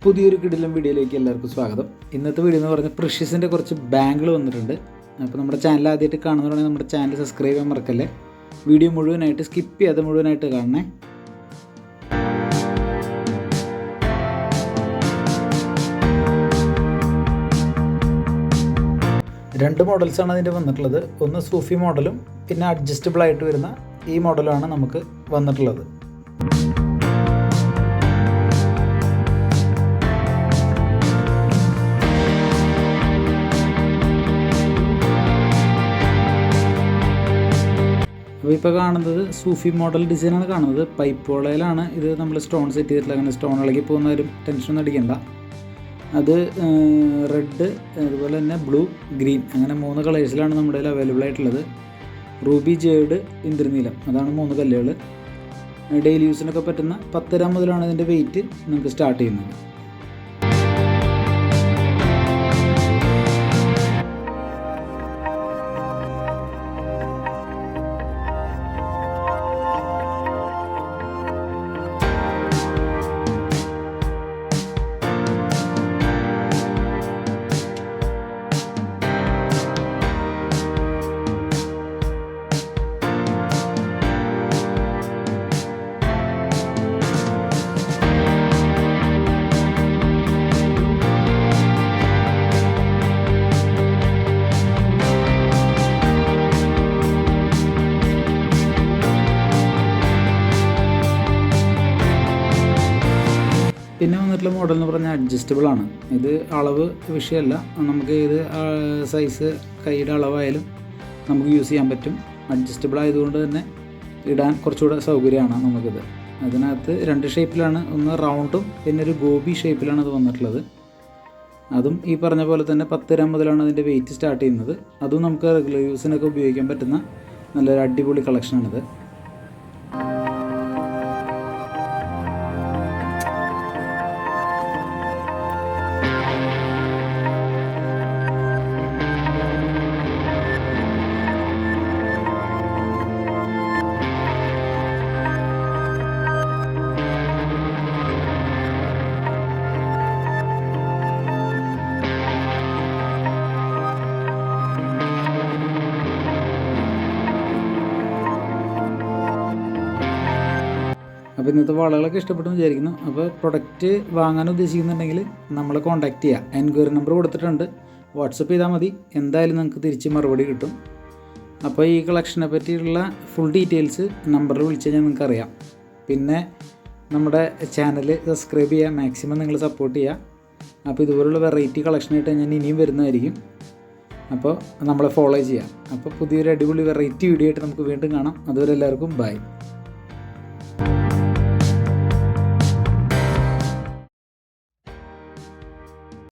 പുതിയൊരു കിടിലൻ വീഡിയോയിലേക്ക് എല്ലാവർക്കും സ്വാഗതം. ഇന്നത്തെ വീഡിയോ എന്ന് പറഞ്ഞാൽ പ്രഷ്യസിൻ്റെ കുറച്ച് ബാങ്കുകൾ വന്നിട്ടുണ്ട്. അപ്പോൾ നമ്മുടെ ചാനൽ ആദ്യമായിട്ട് കാണുന്നതുകൊണ്ടാണ് നമ്മുടെ ചാനൽ സബ്സ്ക്രൈബ് ചെയ്യാൻ മറക്കല്ലേ. വീഡിയോ മുഴുവനായിട്ട് സ്കിപ്പ് ചെയ്യാതെ മുഴുവനായിട്ട് കാണണേ. രണ്ട് മോഡൽസാണ് അതിൻ്റെ വന്നിട്ടുള്ളത്. ഒന്ന് സൂഫി മോഡലും പിന്നെ അഡ്ജസ്റ്റബിൾ ആയിട്ട് വരുന്ന ഈ മോഡലാണ് നമുക്ക് വന്നിട്ടുള്ളത്. അപ്പോൾ ഇപ്പോൾ കാണുന്നത് സൂഫി മോഡൽ ഡിസൈനാണ് കാണുന്നത്. പൈപ്പ് വളയിലാണ് ഇത് നമ്മൾ സ്റ്റോൺ സെറ്റ് ചെയ്തിട്ടുള്ളത്. അങ്ങനെ സ്റ്റോൺ ഇളകി പോകുന്നവരും ടെൻഷനൊന്നും അടിക്കണ്ട. അത് റെഡ്, അതുപോലെ തന്നെ ബ്ലൂ, ഗ്രീൻ, അങ്ങനെ 3 കളേഴ്സിലാണ് നമ്മുടെ കയ്യിൽ അവൈലബിൾ ആയിട്ടുള്ളത്. റൂബി, ജേഡ്, ഇന്ദ്രനീലം, അതാണ് 3 കല്ലുകൾ. ഡെയിലി യൂസിനൊക്കെ പറ്റുന്ന 10 ഗ്രാം മുതലാണ് ഇതിൻ്റെ വെയിറ്റ് നമുക്ക് സ്റ്റാർട്ട് ചെയ്യുന്നത്. പിന്നെ വന്നിട്ടുള്ള മോഡൽ എന്ന് പറഞ്ഞാൽ അഡ്ജസ്റ്റബിൾ ആണ്. ഇത് അളവ് വിഷയമല്ല, നമുക്ക് ഏത് സൈസ് കൈയുടെ അളവായാലും നമുക്ക് യൂസ് ചെയ്യാൻ പറ്റും. അഡ്ജസ്റ്റബിൾ ആയതുകൊണ്ട് തന്നെ ഇടാൻ കുറച്ചുകൂടെ സൗകര്യമാണ് നമുക്കിത്. അതിനകത്ത് 2 ഷേപ്പിലാണ്, ഒന്ന് റൗണ്ടും പിന്നെ ഒരു ഗോബി ഷേപ്പിലാണ് അത് വന്നിട്ടുള്ളത്. അതും ഈ പറഞ്ഞ പോലെ തന്നെ 10 ഗ്രാം മുതലാണ് അതിൻ്റെ വെയിറ്റ് സ്റ്റാർട്ട് ചെയ്യുന്നത്. അതും നമുക്ക് റെഗുലർ യൂസിനൊക്കെ ഉപയോഗിക്കാൻ പറ്റുന്ന നല്ലൊരു അടിപൊളി കളക്ഷനാണിത്. അപ്പോൾ ഇന്നത്തെ വളകളൊക്കെ ഇഷ്ടപ്പെട്ടെന്ന് വിചാരിക്കുന്നു. അപ്പോൾ പ്രൊഡക്റ്റ് വാങ്ങാൻ ഉദ്ദേശിക്കുന്നുണ്ടെങ്കിൽ നമ്മളെ കോൺടാക്റ്റ് ചെയ്യുക. എൻക്വയറി നമ്പർ കൊടുത്തിട്ടുണ്ട്, വാട്സപ്പ് ചെയ്താൽ മതി. എന്തായാലും നിങ്ങൾക്ക് തിരിച്ച് മറുപടി കിട്ടും. അപ്പോൾ ഈ കളക്ഷനെ പറ്റിയുള്ള ഫുൾ ഡീറ്റെയിൽസ് നമ്പറിൽ വിളിച്ച് കഴിഞ്ഞാൽ നിങ്ങൾക്ക് അറിയാം. പിന്നെ നമ്മുടെ ചാനൽ സബ്സ്ക്രൈബ് ചെയ്യുക, മാക്സിമം നിങ്ങൾ സപ്പോർട്ട് ചെയ്യുക. അപ്പോൾ ഇതുപോലുള്ള വെറൈറ്റി കളക്ഷനായിട്ട് ഞാൻ ഇനിയും വരുന്നതായിരിക്കും. അപ്പോൾ നമ്മളെ ഫോളോ ചെയ്യുക. അപ്പോൾ പുതിയൊരു അടിപൊളി വെറൈറ്റി വീഡിയോ ആയിട്ട് നമുക്ക് വീണ്ടും കാണാം. അതുവരെ എല്ലാവർക്കും ബൈ.